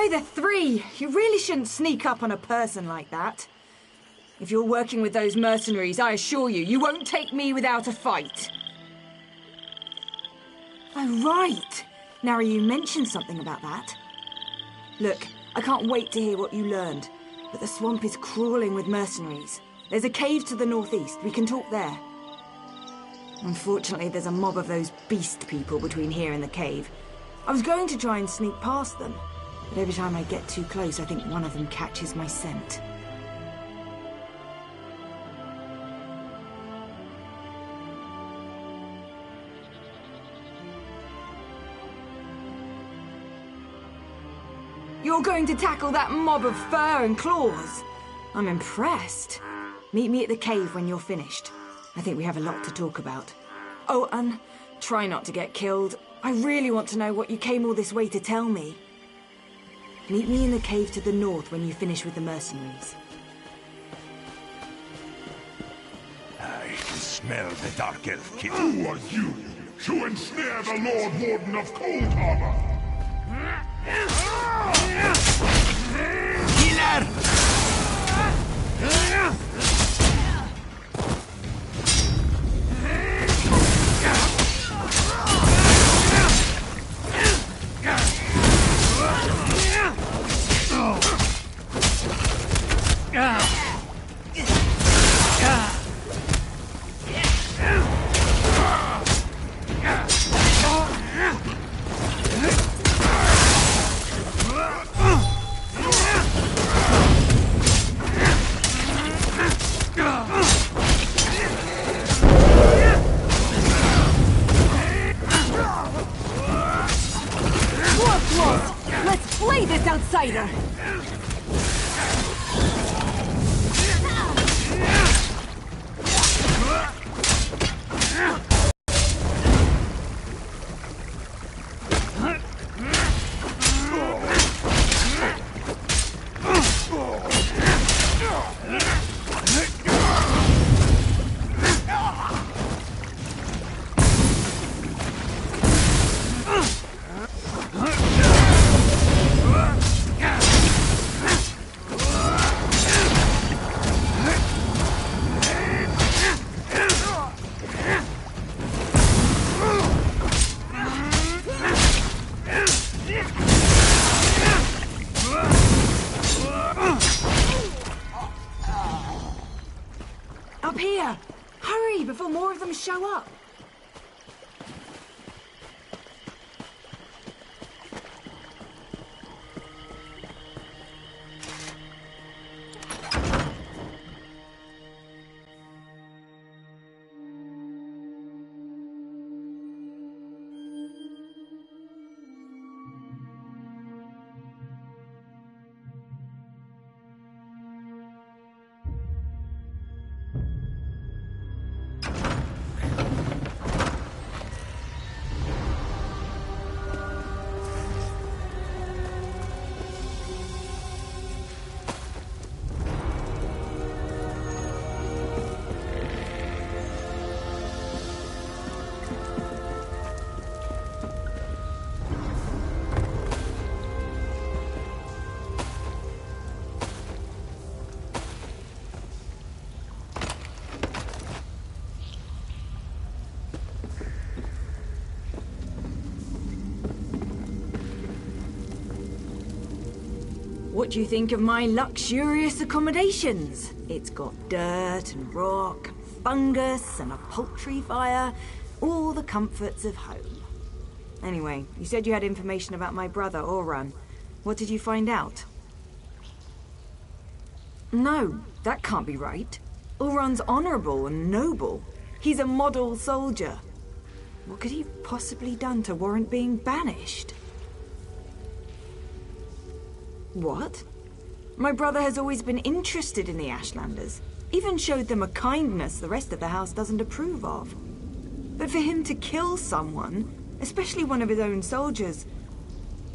By the three! You really shouldn't sneak up on a person like that. If you're working with those mercenaries, I assure you, you won't take me without a fight. Oh, right. Now you mentioned something about that. Look, I can't wait to hear what you learned, but the swamp is crawling with mercenaries. There's a cave to the northeast. We can talk there. Unfortunately, there's a mob of those beast people between here and the cave. I was going to try and sneak past them, but every time I get too close, I think one of them catches my scent. You're going to tackle that mob of fur and claws? I'm impressed. Meet me at the cave when you're finished. I think we have a lot to talk about. Oh, and try not to get killed. I really want to know what you came all this way to tell me. Meet me in the cave to the north when you finish with the mercenaries. I can smell the Dark Elf kid. Who are you to ensnare the Lord Warden of Cold Harbor? Killer! Let's play this outsider! Up here! Hurry, before more of them show up! What do you think of my luxurious accommodations? It's got dirt and rock, and fungus and a poultry fire, all the comforts of home. Anyway, you said you had information about my brother, Oran. What did you find out? No, that can't be right. Oran's honorable and noble. He's a model soldier. What could he have possibly done to warrant being banished? What? My brother has always been interested in the Ashlanders. Even showed them a kindness the rest of the house doesn't approve of. But for him to kill someone, especially one of his own soldiers,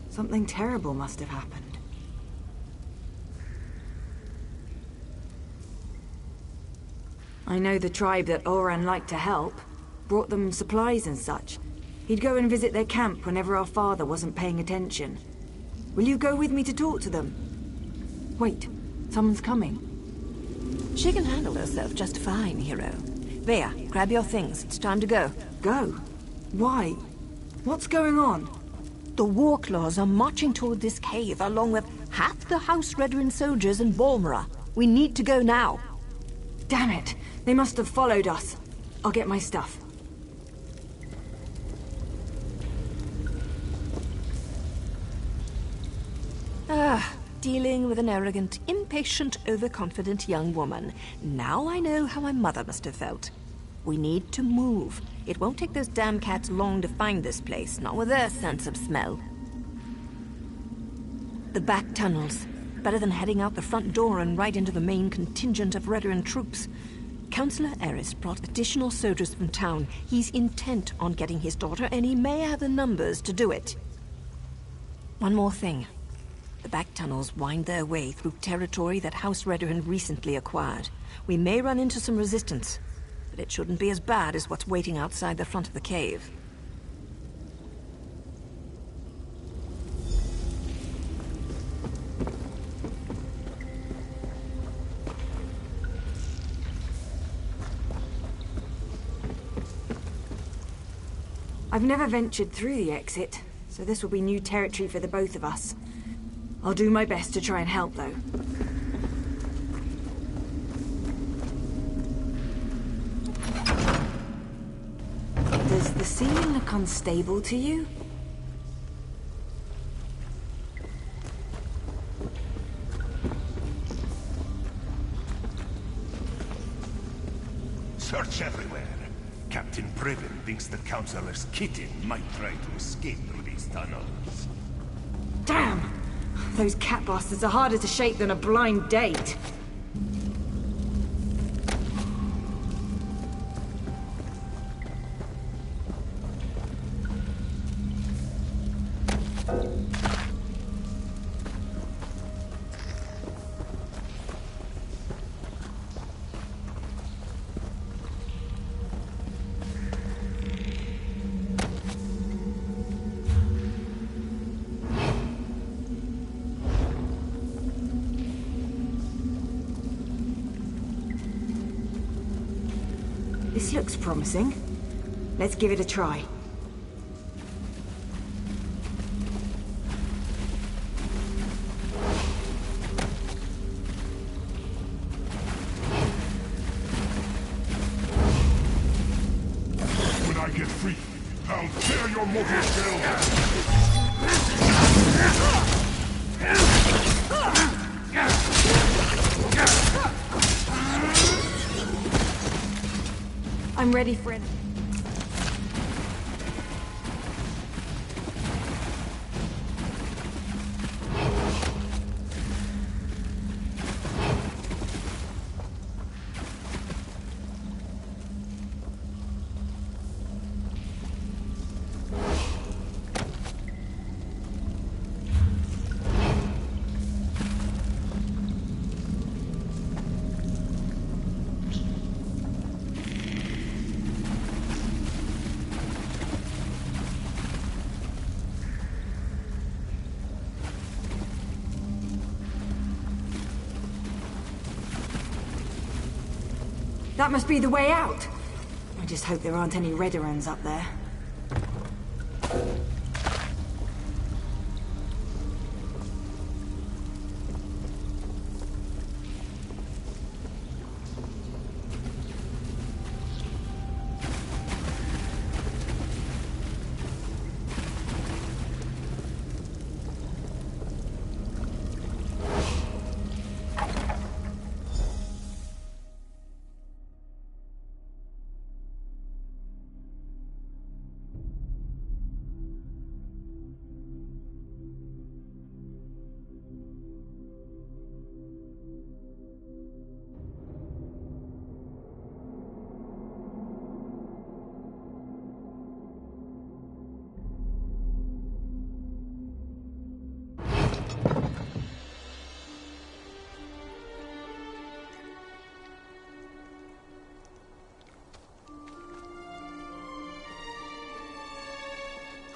something terrible must have happened. I know the tribe that Oran liked to help. Brought them supplies and such. He'd go and visit their camp whenever our father wasn't paying attention. Will you go with me to talk to them? Wait, someone's coming. She can handle herself just fine, hero. Vea, grab your things. It's time to go. Go? Why? What's going on? The Warclaws are marching toward this cave along with half the House Redoran soldiers in Balmora. We need to go now. Damn it! They must have followed us. I'll get my stuff. Dealing with an arrogant, impatient, overconfident young woman. Now I know how my mother must have felt. We need to move. It won't take those damn cats long to find this place, not with their sense of smell. The back tunnels. Better than heading out the front door and right into the main contingent of Redoran troops. Councillor Eris brought additional soldiers from town. He's intent on getting his daughter, and he may have the numbers to do it. One more thing. The back tunnels wind their way through territory that House Redoran recently acquired. We may run into some resistance, but it shouldn't be as bad as what's waiting outside the front of the cave. I've never ventured through the exit, so this will be new territory for the both of us. I'll do my best to try and help, though. Does the scene look unstable to you? Search everywhere. Captain Priven thinks the Councillor's kitten might try to escape through these tunnels. Damn! Those cat bastards are harder to shake than a blind date. This looks promising. Let's give it a try. When I get free, I'll tear your mortal shell. I'm ready for it. That must be the way out. I just hope there aren't any Redorans up there.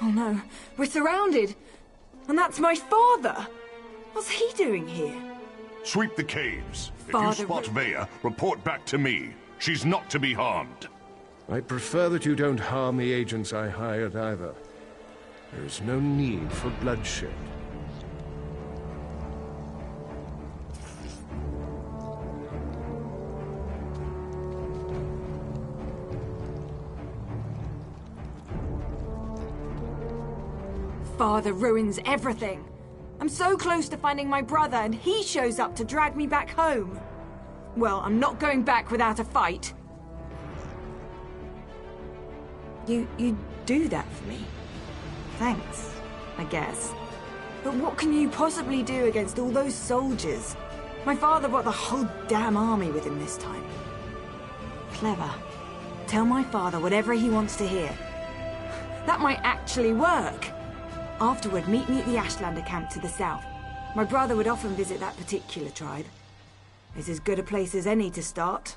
Oh no, we're surrounded! And that's my father! What's he doing here? Sweep the caves. Father, if you spot Vaya, report back to me. She's not to be harmed. I prefer that you don't harm the agents I hired either. There is no need for bloodshed. Father ruins everything. I'm so close to finding my brother, and he shows up to drag me back home. Well, I'm not going back without a fight. You do that for me? Thanks, I guess. But what can you possibly do against all those soldiers? My father brought the whole damn army with him this time. Clever. Tell my father whatever he wants to hear. That might actually work. Afterward, meet me at the Ashlander camp to the south. My brother would often visit that particular tribe. It's as good a place as any to start.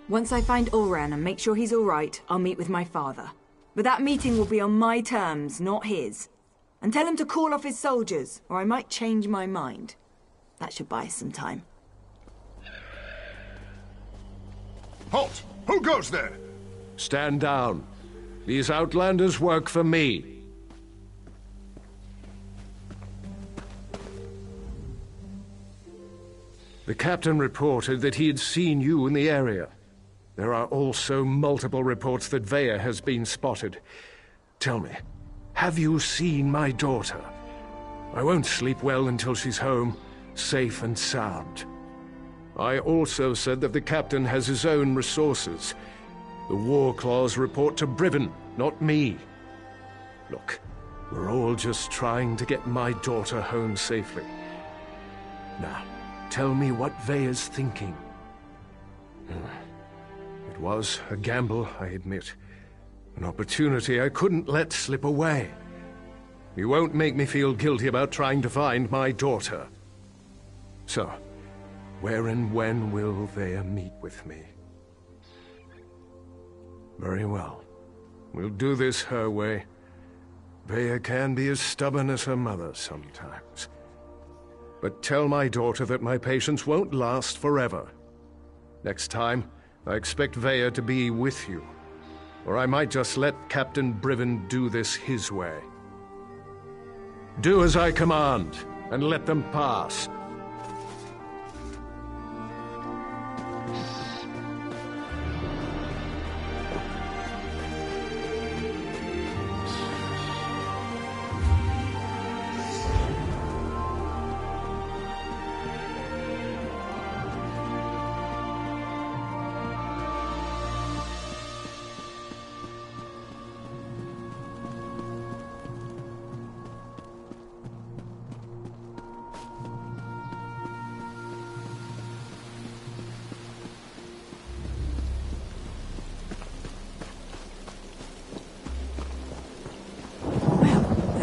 Once I find Ulran and make sure he's all right, I'll meet with my father. But that meeting will be on my terms, not his. And tell him to call off his soldiers, or I might change my mind. That should buy us some time. Halt! Who goes there? Stand down. These Outlanders work for me. The captain reported that he had seen you in the area. There are also multiple reports that Vaya has been spotted. Tell me, have you seen my daughter? I won't sleep well until she's home, safe and sound. I also said that the captain has his own resources. The War Claws report to Briven, not me. Look, we're all just trying to get my daughter home safely. Now, tell me what Vaya's thinking. It was a gamble, I admit. An opportunity I couldn't let slip away. You won't make me feel guilty about trying to find my daughter. So, where and when will Vaya meet with me? Very well. We'll do this her way. Vaya can be as stubborn as her mother sometimes. But tell my daughter that my patience won't last forever. Next time, I expect Vaya to be with you. Or I might just let Captain Briven do this his way. Do as I command, and let them pass.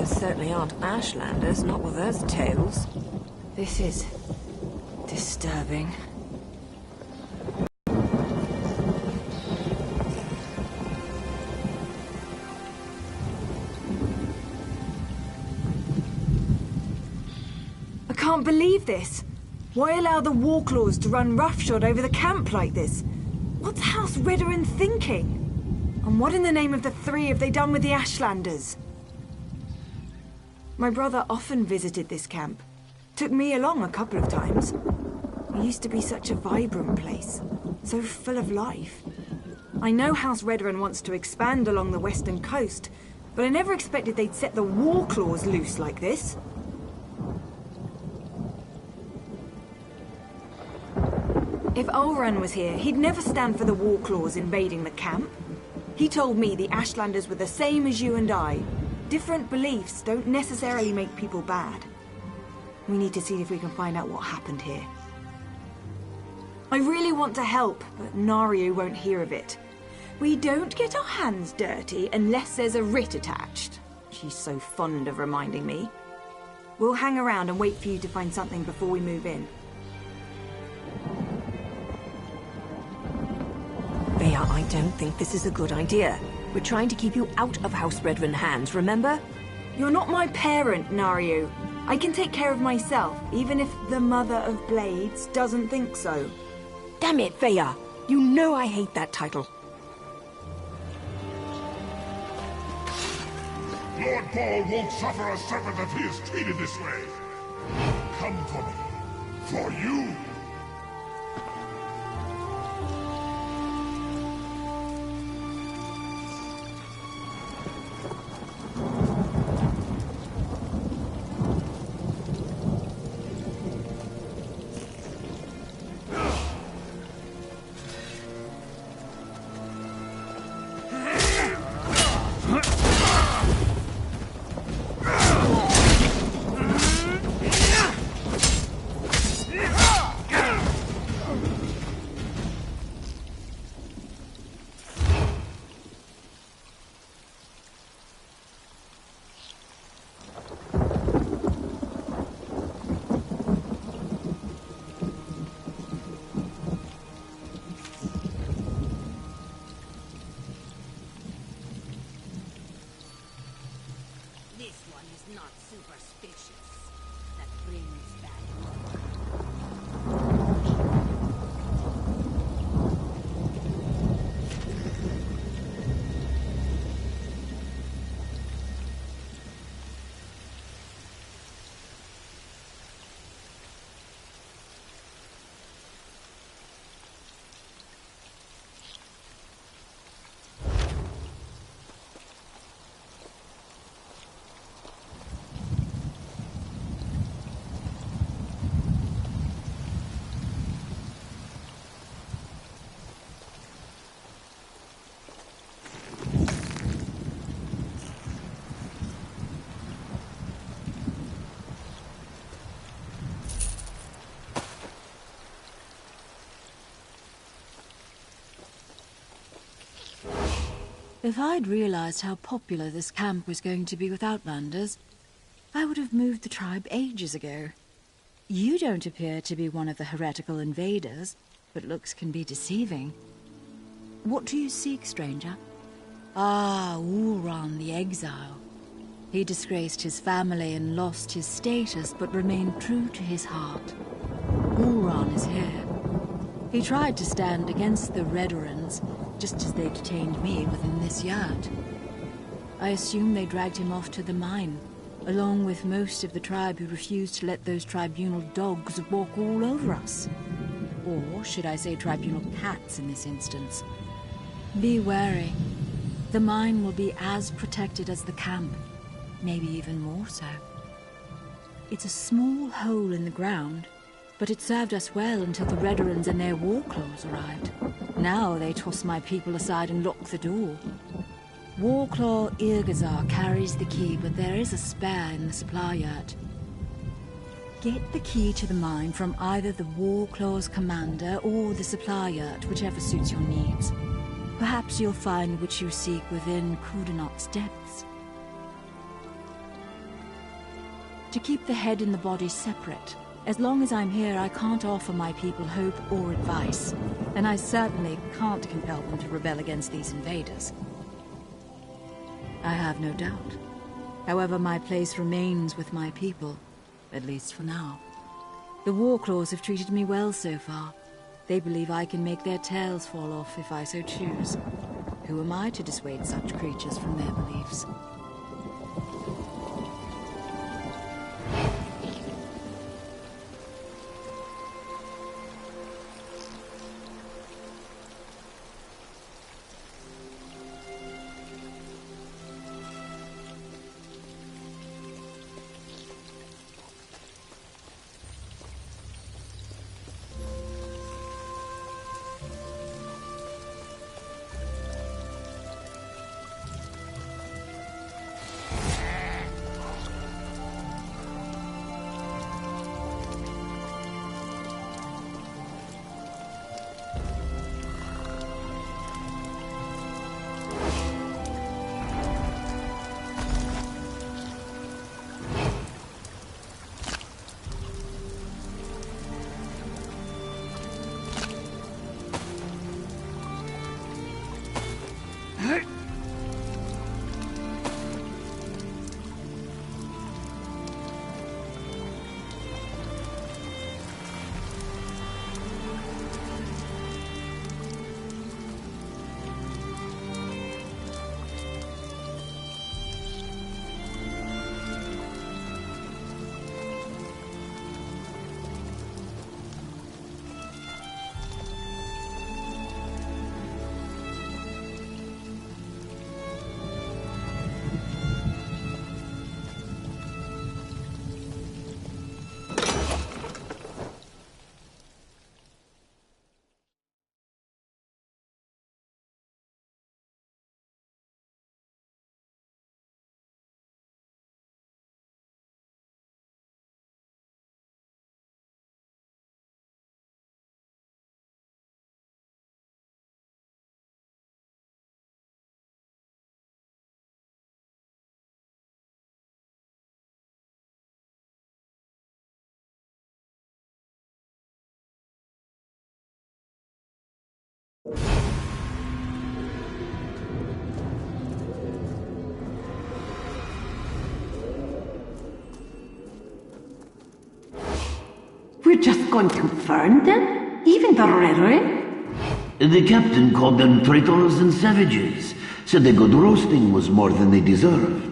Certainly aren't Ashlanders, not with those tales. This is disturbing. I can't believe this. Why allow the War Claws to run roughshod over the camp like this? What's House Redoran thinking? And what in the name of the three have they done with the Ashlanders? My brother often visited this camp. Took me along a couple of times. It used to be such a vibrant place. So full of life. I know House Redoran wants to expand along the western coast, but I never expected they'd set the War Claws loose like this. If Ulran was here, he'd never stand for the War Claws invading the camp. He told me the Ashlanders were the same as you and I. Different beliefs don't necessarily make people bad. We need to see if we can find out what happened here. I really want to help, but Nario won't hear of it. We don't get our hands dirty unless there's a writ attached. She's so fond of reminding me. We'll hang around and wait for you to find something before we move in. Vaya, I don't think this is a good idea. We're trying to keep you out of House Redrin hands, remember? You're not my parent, Naryu. I can take care of myself, even if the Mother of Blades doesn't think so. Damn it, Veya! You know I hate that title. Lord Paul won't suffer a servant of his treated this way. Come for me. For you. This one is not superstitious. That brings bad luck. If I'd realized how popular this camp was going to be with Outlanders, I would have moved the tribe ages ago. You don't appear to be one of the heretical invaders, but looks can be deceiving. What do you seek, stranger? Ah, Uran the Exile. He disgraced his family and lost his status, but remained true to his heart. Uran is here. He tried to stand against the Redorans, just as they detained me within this yard. I assume they dragged him off to the mine, along with most of the tribe who refused to let those tribunal dogs walk all over us. Or should I say tribunal cats in this instance? Be wary. The mine will be as protected as the camp, maybe even more so. It's a small hole in the ground, but it served us well until the Redorans and their war claws arrived. Now they toss my people aside and lock the door. Warclaw Irgazar carries the key, but there is a spare in the supply yurt. Get the key to the mine from either the Warclaw's commander or the supply yurt, whichever suits your needs. Perhaps you'll find what you seek within Kudanot's depths. To keep the head and the body separate. As long as I'm here, I can't offer my people hope or advice, and I certainly can't compel them to rebel against these invaders. I have no doubt. However, my place remains with my people, at least for now. The Warclaws have treated me well so far. They believe I can make their tails fall off if I so choose. Who am I to dissuade such creatures from their beliefs? We're just going to burn them? Even the rhetoric? The captain called them traitors and savages. Said the good roasting was more than they deserved.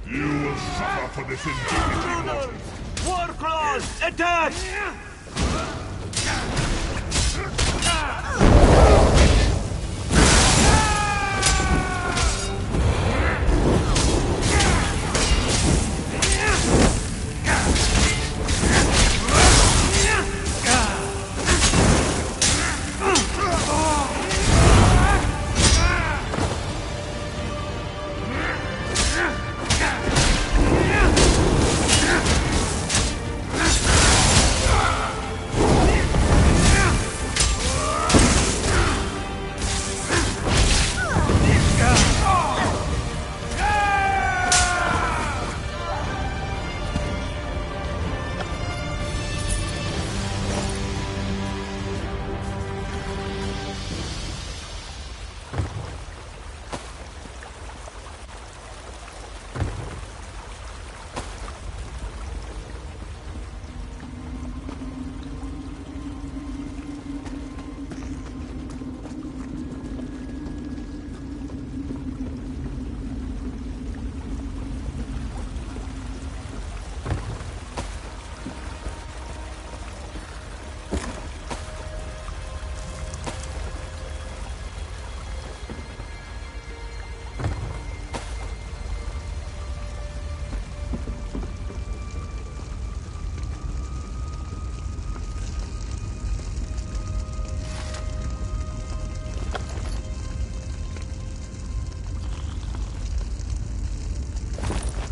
You will suffer for this indignity. War claws, attack!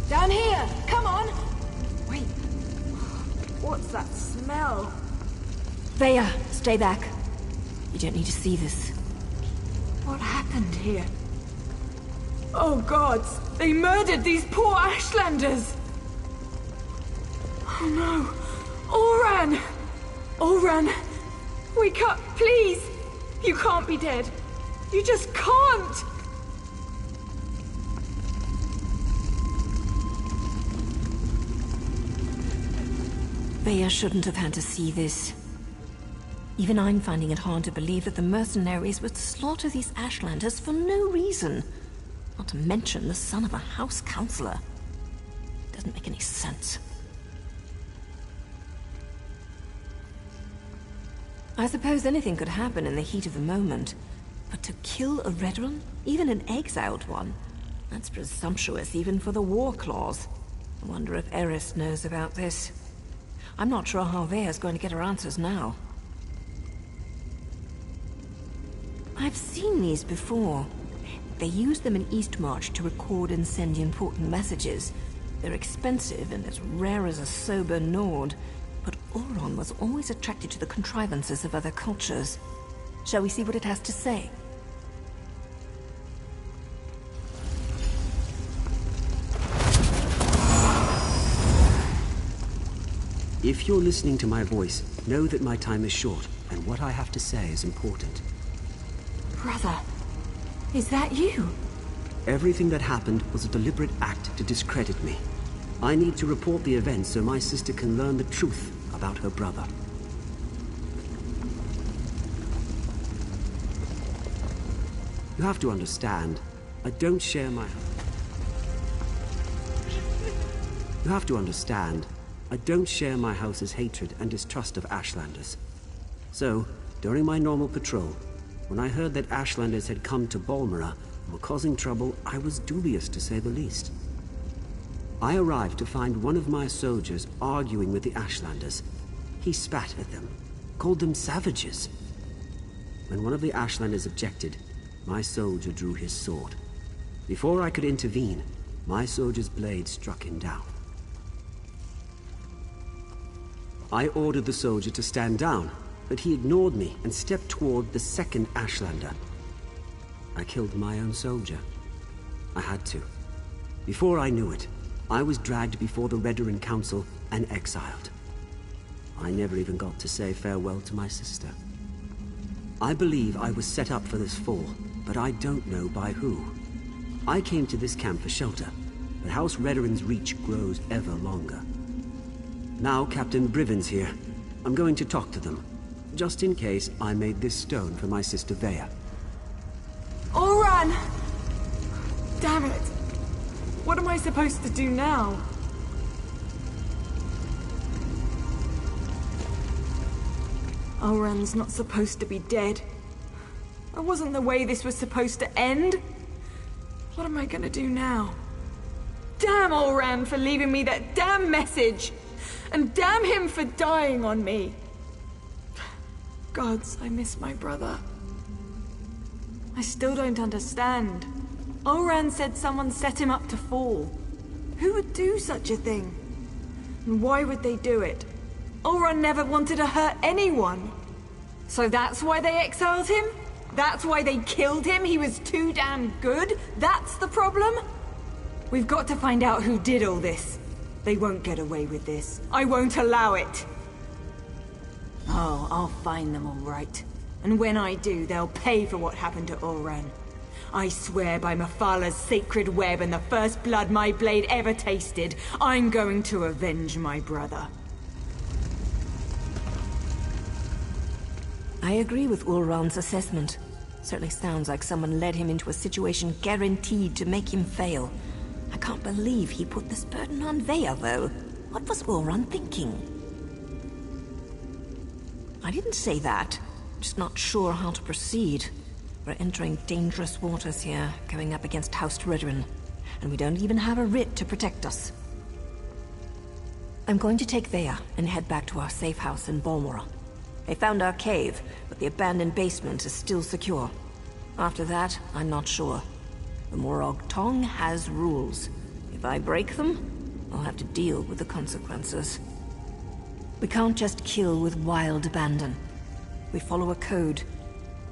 Down here! Come on! Wait. What's that smell? Vaya, stay back. You don't need to see this. What happened here? Oh gods! They murdered these poor Ashlanders! Oh no! Oran! Oran! Wake up, please! You can't be dead. You just can't! Vaya shouldn't have had to see this. Even I'm finding it hard to believe that the mercenaries would slaughter these Ashlanders for no reason. Not to mention the son of a house counselor. It doesn't make any sense. I suppose anything could happen in the heat of the moment. But to kill a veteran, even an exiled one, that's presumptuous even for the war clause. I wonder if Eris knows about this. I'm not sure how Vaya's going to get her answers now. I've seen these before. They use them in Eastmarch to record and send important messages. They're expensive and as rare as a sober Nord, but Auron was always attracted to the contrivances of other cultures. Shall we see what it has to say? If you're listening to my voice, know that my time is short, and what I have to say is important. Brother, is that you? Everything that happened was a deliberate act to discredit me. I need to report the events so my sister can learn the truth about her brother. You have to understand, I don't share my... You have to understand, I don't share my house's hatred and distrust of Ashlanders. So, during my normal patrol, when I heard that Ashlanders had come to Balmora and were causing trouble, I was dubious to say the least. I arrived to find one of my soldiers arguing with the Ashlanders. He spat at them, called them savages. When one of the Ashlanders objected, my soldier drew his sword. Before I could intervene, my soldier's blade struck him down. I ordered the soldier to stand down, but he ignored me and stepped toward the second Ashlander. I killed my own soldier. I had to. Before I knew it, I was dragged before the Redoran Council and exiled. I never even got to say farewell to my sister. I believe I was set up for this fall, but I don't know by who. I came to this camp for shelter, but House Redoran's reach grows ever longer. Now Captain Briven's here. I'm going to talk to them, just in case I made this stone for my sister Vea. Oran! Damn it! What am I supposed to do now? Oran's not supposed to be dead. That wasn't the way this was supposed to end. What am I gonna do now? Damn Oran for leaving me that damn message! And damn him for dying on me! Gods, I miss my brother. I still don't understand. Oran said someone set him up to fall. Who would do such a thing? And why would they do it? Oran never wanted to hurt anyone. So that's why they exiled him? That's why they killed him? He was too damn good? That's the problem? We've got to find out who did all this. They won't get away with this. I won't allow it. Oh, I'll find them all right. And when I do, they'll pay for what happened to Oran. I swear by Mafala's sacred web and the first blood my blade ever tasted, I'm going to avenge my brother. I agree with Ulron's assessment. Certainly sounds like someone led him into a situation guaranteed to make him fail. I can't believe he put this burden on Vea, though. What was Ulron thinking? I didn't say that. Just not sure how to proceed. We're entering dangerous waters here, going up against House Redoran, and we don't even have a writ to protect us. I'm going to take Vea and head back to our safe house in Balmora. They found our cave, but the abandoned basement is still secure. After that, I'm not sure. The Morag Tong has rules. If I break them, I'll have to deal with the consequences. We can't just kill with wild abandon. We follow a code.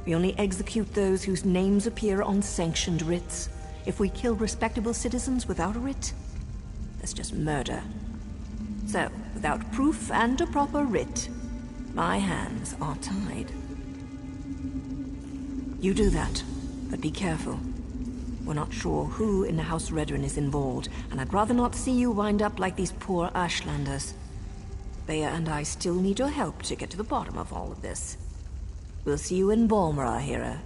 We only execute those whose names appear on sanctioned writs. If we kill respectable citizens without a writ, that's just murder. So, without proof and a proper writ, my hands are tied. You do that, but be careful. We're not sure who in the House Redoran is involved, and I'd rather not see you wind up like these poor Ashlanders. Vea and I still need your help to get to the bottom of all of this. We'll see you in Balmora, Hera.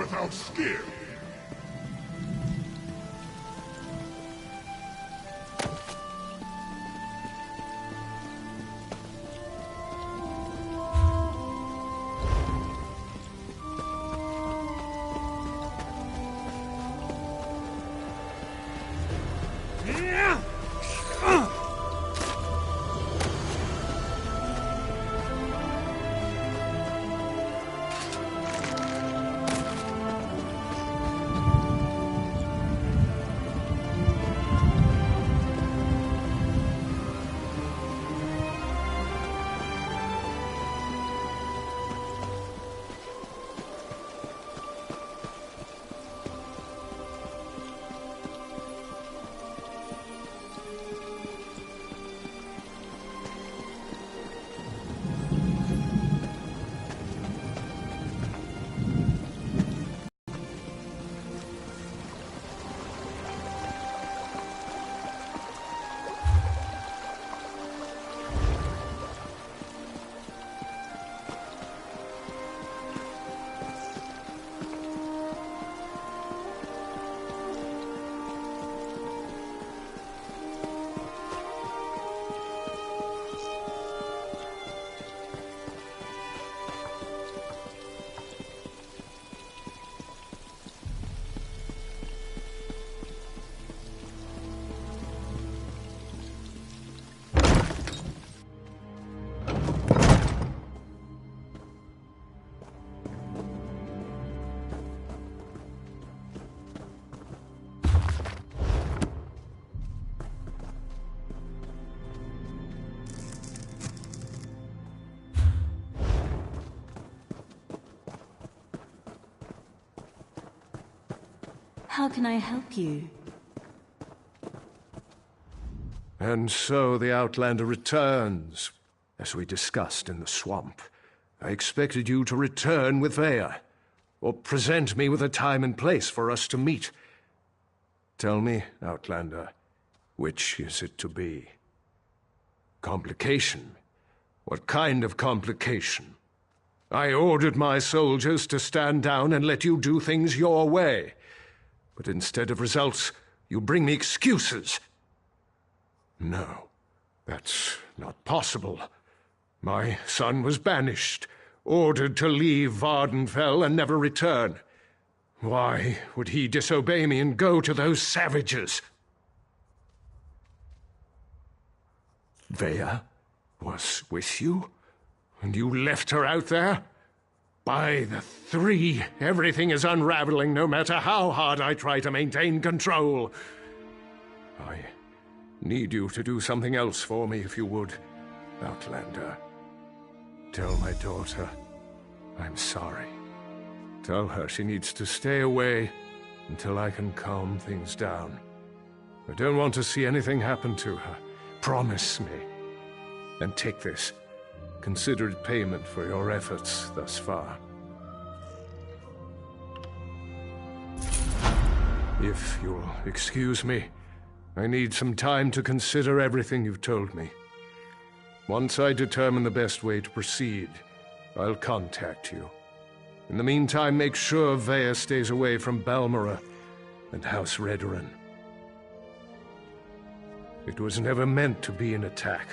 without skill. How can I help you? And so the Outlander returns, as we discussed in the swamp. I expected you to return with Vea, or present me with a time and place for us to meet. Tell me, Outlander, which is it to be? Complication? What kind of complication? I ordered my soldiers to stand down and let you do things your way. But instead of results, you bring me excuses. No, that's not possible. My son was banished, ordered to leave Vardenfell and never return. Why would he disobey me and go to those savages? Vea was with you, and you left her out there? By the three, everything is unraveling no matter how hard I try to maintain control. I need you to do something else for me, if you would, Outlander. Tell my daughter I'm sorry. Tell her she needs to stay away until I can calm things down. I don't want to see anything happen to her. Promise me. And take this. Consider it payment for your efforts thus far. If you'll excuse me, I need some time to consider everything you've told me. Once I determine the best way to proceed, I'll contact you. In the meantime, make sure Vea stays away from Balmora and House Redoran. It was never meant to be an attack.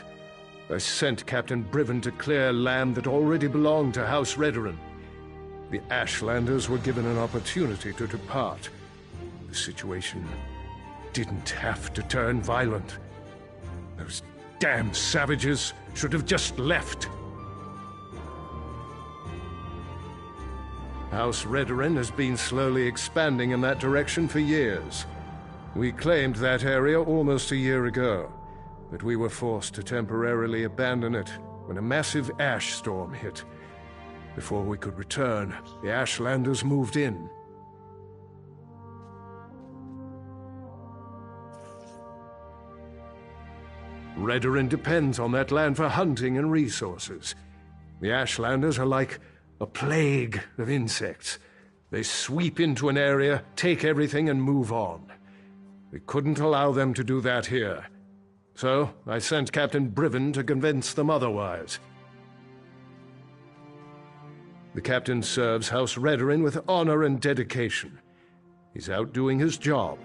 I sent Captain Briven to clear land that already belonged to House Redoran. The Ashlanders were given an opportunity to depart. The situation didn't have to turn violent. Those damn savages should have just left. House Redoran has been slowly expanding in that direction for years. We claimed that area almost a year ago, but we were forced to temporarily abandon it when a massive ash storm hit. Before we could return, the Ashlanders moved in. Redoran depends on that land for hunting and resources. The Ashlanders are like a plague of insects. They sweep into an area, take everything, and move on. We couldn't allow them to do that here. So I sent Captain Briven to convince them otherwise. The captain serves House Redorin with honor and dedication. He's out doing his job.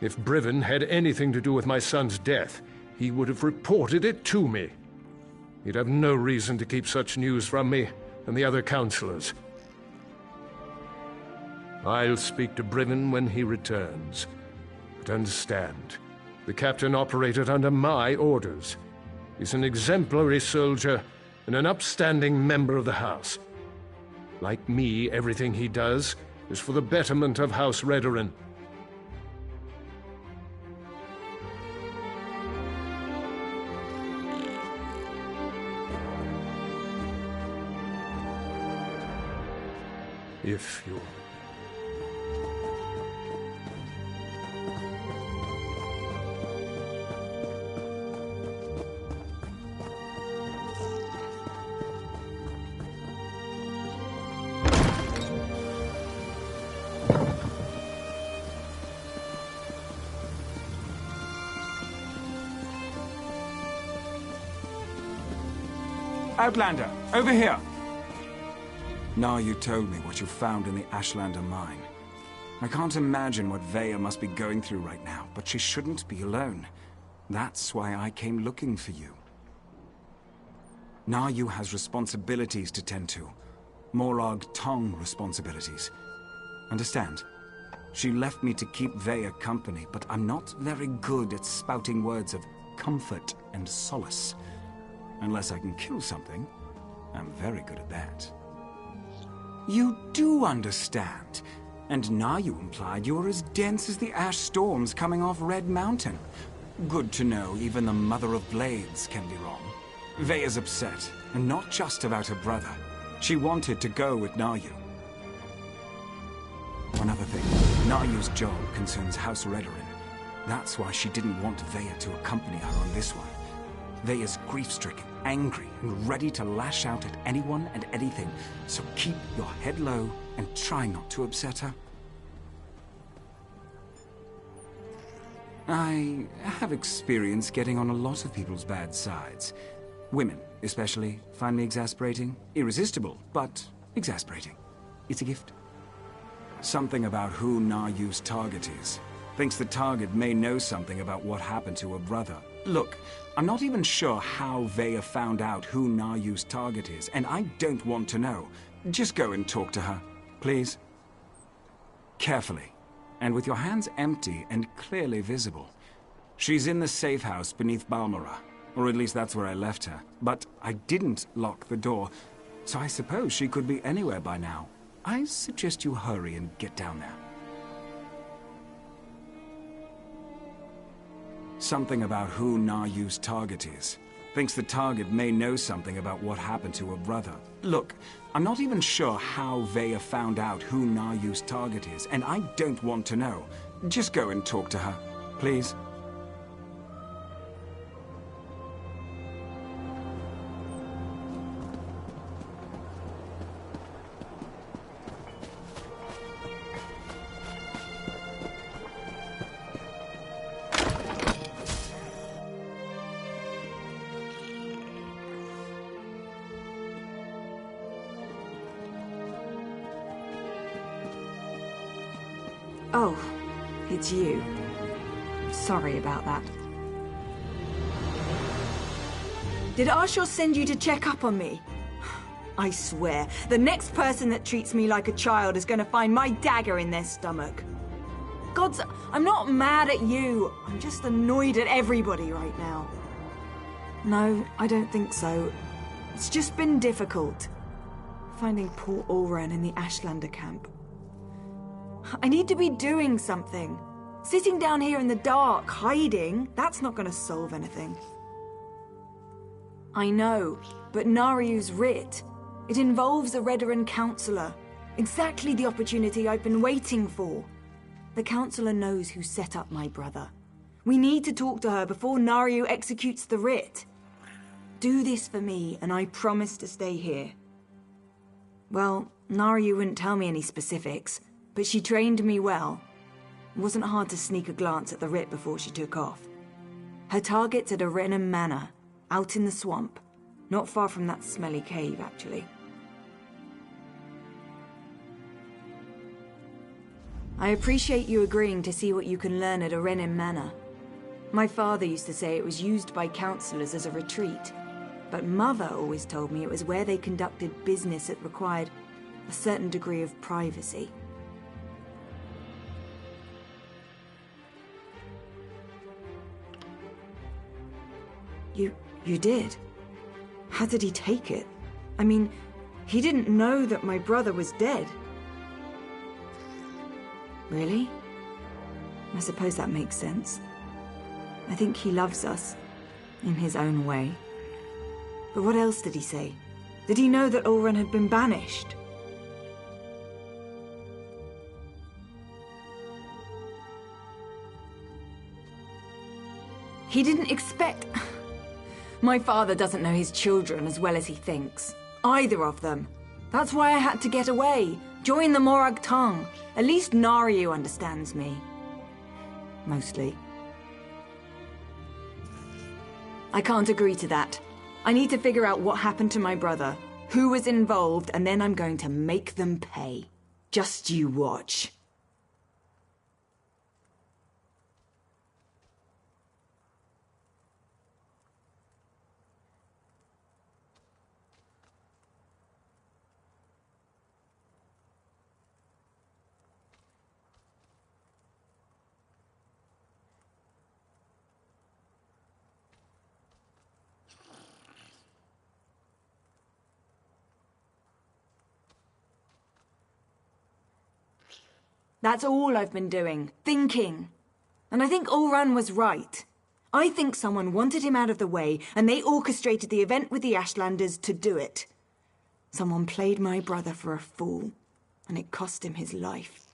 If Briven had anything to do with my son's death, he would have reported it to me. He'd have no reason to keep such news from me and the other counselors. I'll speak to Briven when he returns. But understand, the captain operated under my orders. He's an exemplary soldier and an upstanding member of the House. Like me, everything he does is for the betterment of House Redorin. If you... Outlander, over here! Now you told me what you found in the Ashlander mine. I can't imagine what Veya must be going through right now, but she shouldn't be alone. That's why I came looking for you. Nayu has responsibilities to tend to. Morag Tong responsibilities. Understand? She left me to keep Veya company, but I'm not very good at spouting words of comfort and solace. Unless I can kill something, I'm very good at that. You do understand. And now you implied you're as dense as the ash storms coming off Red Mountain. Good to know even the Mother of Blades can be wrong. Veya's upset, and not just about her brother. She wanted to go with Nayu. One other thing, Nayu's job concerns House Redorin. That's why she didn't want Veya to accompany her on this one. Veya's grief-stricken, angry, and ready to lash out at anyone and anything, so keep your head low and try not to upset her. I have experience getting on a lot of people's bad sides. Women, especially, find me exasperating. Irresistible, but exasperating. It's a gift. Something about who Nayu's target is. Thinks the target may know something about what happened to her brother. Look, I'm not even sure how Veya found out who Nayu's target is, and I don't want to know. Just go and talk to her, please. Carefully, and with your hands empty and clearly visible. She's in the safe house beneath Balmora, or at least that's where I left her. But I didn't lock the door, so I suppose she could be anywhere by now. I suggest you hurry and get down there. Something about who Nayu's target is. Thinks the target may know something about what happened to her brother. Look, I'm not even sure how Veya found out who Nayu's target is, and I don't want to know. Just go and talk to her, please. Oh, it's you. Sorry about that. Did Arshur send you to check up on me? I swear, the next person that treats me like a child is going to find my dagger in their stomach. Gods, I'm not mad at you. I'm just annoyed at everybody right now. No, I don't think so. It's just been difficult. Finding poor Ulran in the Ashlander camp. I need to be doing something. Sitting down here in the dark, hiding, that's not going to solve anything. I know, but Nariu's writ. It involves a Redoran counselor. Exactly the opportunity I've been waiting for. The counselor knows who set up my brother. We need to talk to her before Nariu executes the writ. Do this for me, and I promise to stay here. Well, Nariu wouldn't tell me any specifics, but she trained me well. It wasn't hard to sneak a glance at the writ before she took off. Her target's at a Renham Manor, out in the swamp. Not far from that smelly cave, actually. I appreciate you agreeing to see what you can learn at Arenin Manor. My father used to say it was used by councillors as a retreat, but Mother always told me it was where they conducted business that required a certain degree of privacy. You did? How did he take it? I mean, he didn't know that my brother was dead. Really? I suppose that makes sense. I think he loves us, in his own way. But what else did he say? Did he know that Ulrun had been banished? He didn't expect... My father doesn't know his children as well as he thinks. Either of them. That's why I had to get away. Join the Morag Tongue. At least Naryu understands me. Mostly. I can't agree to that. I need to figure out what happened to my brother, who was involved, and then I'm going to make them pay. Just you watch. That's all I've been doing. Thinking. And I think Ulrun was right. I think someone wanted him out of the way, and they orchestrated the event with the Ashlanders to do it. Someone played my brother for a fool, and it cost him his life.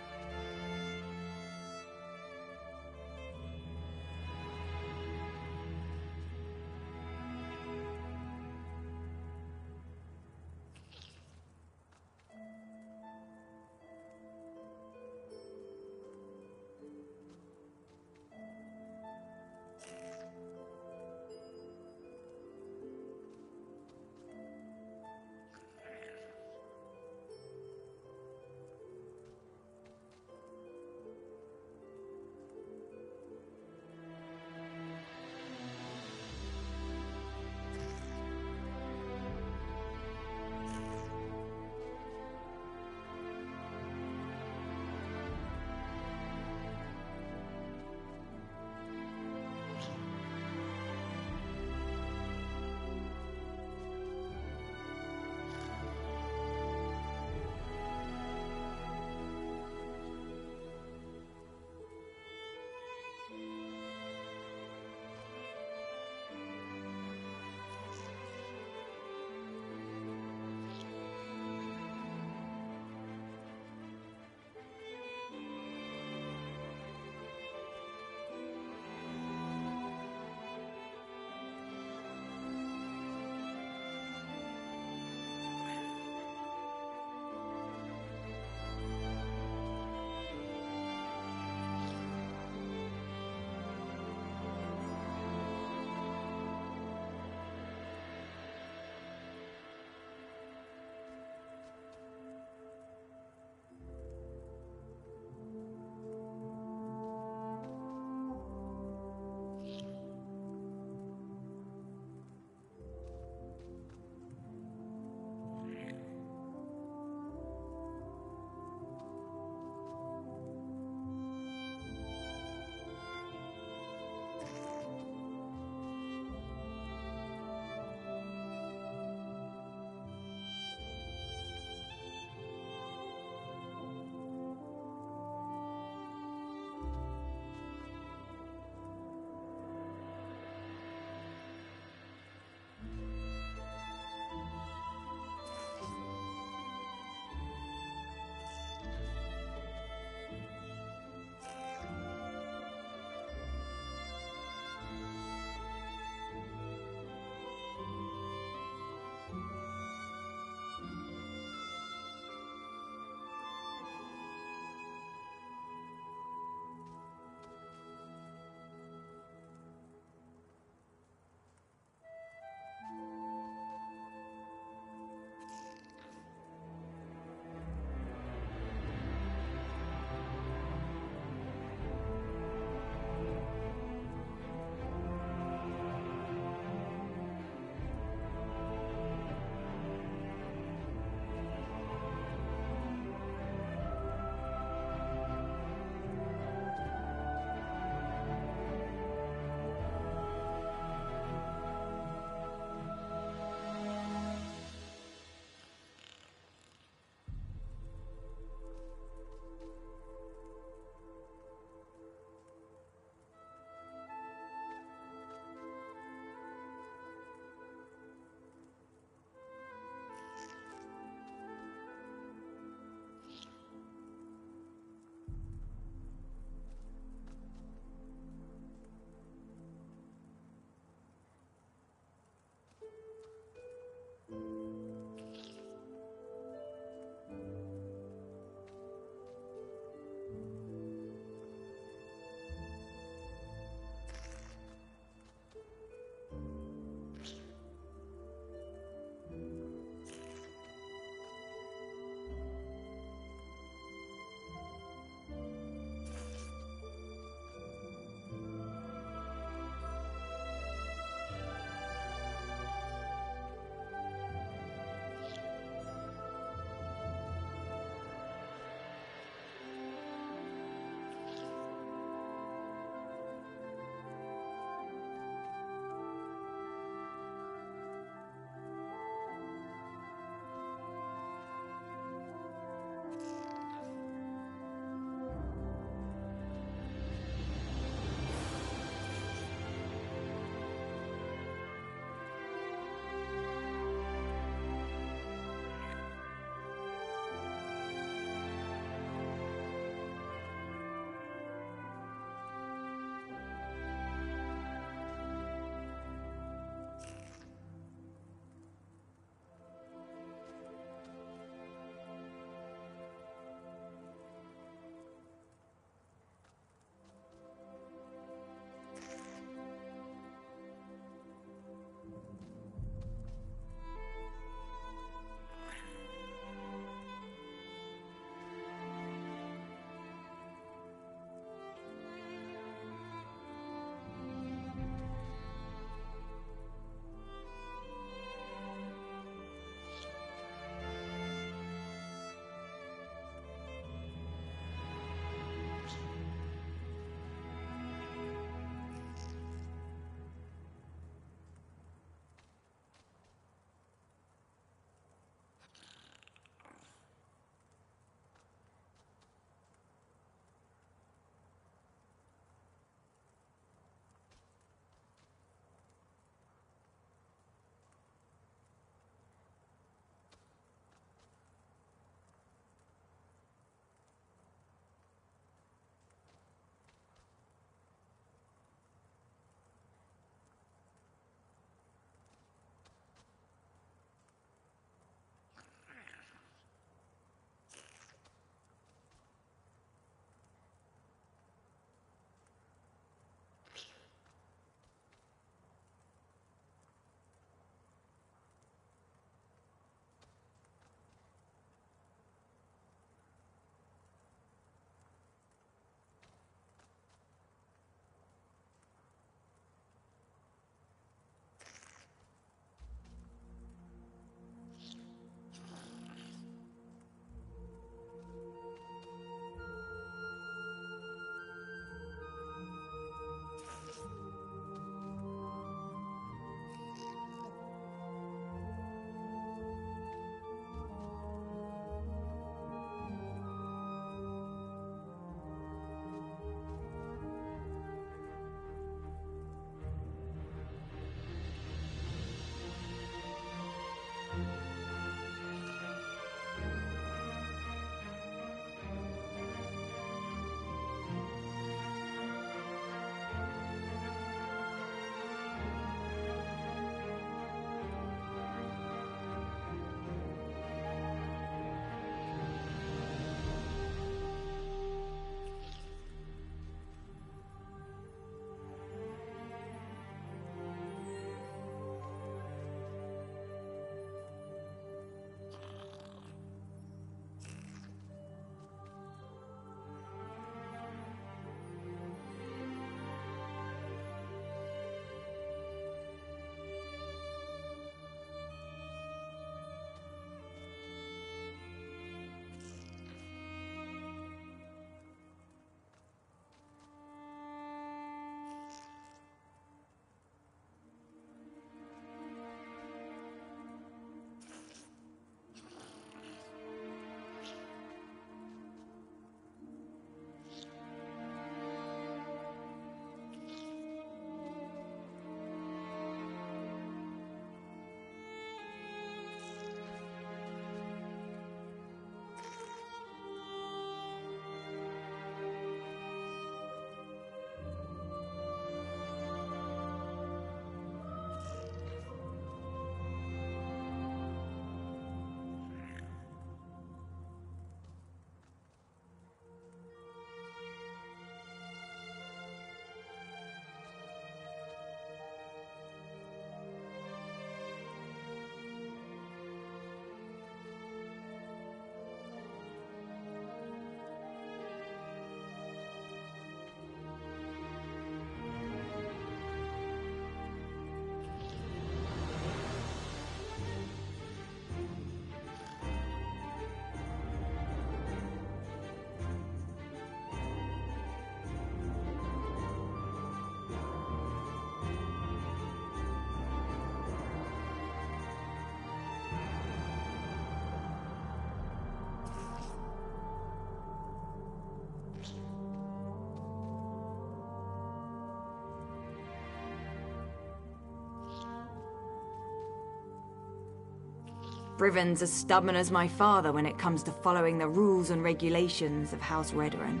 Brivenn's as stubborn as my father when it comes to following the rules and regulations of House Redoran.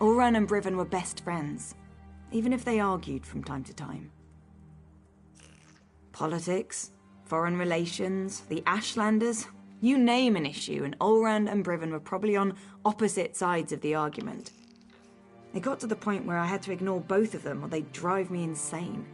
Ulran and Briven were best friends, even if they argued from time to time. Politics, foreign relations, the Ashlanders, you name an issue, and Ulran and Briven were probably on opposite sides of the argument. It got to the point where I had to ignore both of them or they'd drive me insane.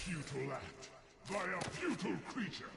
Futile act by a futile creature.